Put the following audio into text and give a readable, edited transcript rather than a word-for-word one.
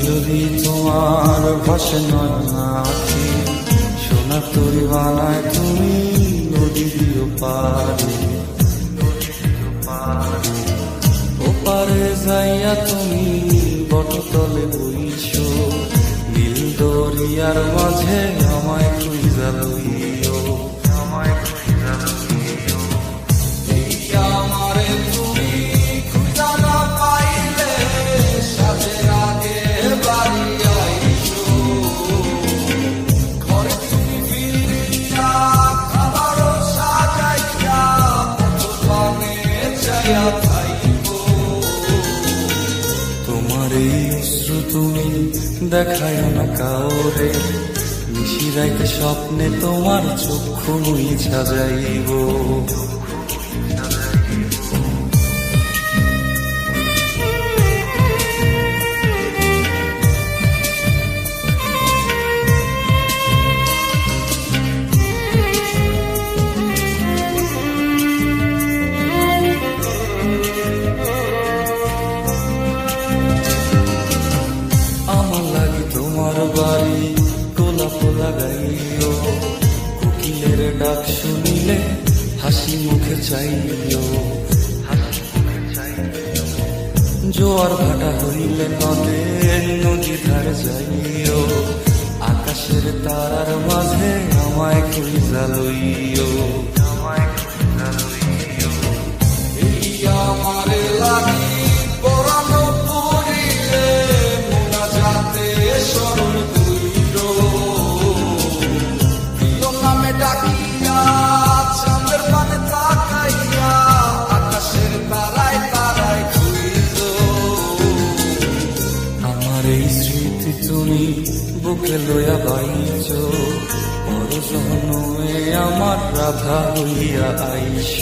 যদি তোমার ভাসে নয়নাখি, সোনা তরি বানায় তুমি নদী দিও পারে। ওপারে যাইয়া তুমি বটতলে বইছো, নীল দরিয়ার মাঝে আমায় খুঁজা লইও। আমারে তুমি খুঁজা না পাইলে সাজের আগে বাড়ি আইসো, ঘরে তুমি ফিরিয়া খাবারও সাজাইয়া পানে চাইয়া খাইবো। তোমার এই অশ্রু তুমি দেখায় না কাউরে, নিশিরাইতে স্বপ্নে তোমার চক্ষু মুইছা যাইব। আমার লাগি তোমার বাড়ি গোলাপ লাগাইও, কোকিলের ডাক শুনিলে হাসি মুখে চাইও। জোয়ার ভাটা হইলে নদে নদী ধারে যাইও, আকাশের তারার মাঝে আমায় খুঁজা লইও। এই আমারে লাগি পরানো পুরিলে মোনা যাতে স্মরণ কইর, প্রিয় নামে ডাকিয়া চাঁদের পানে তাকাইয়া আকাশের তারায় তারায় খুঁজ। আমার এই স্মৃতি তুমি বুকে লইয়া বাইছ, পর জন্মে আমার রাধা হইয়া আইস।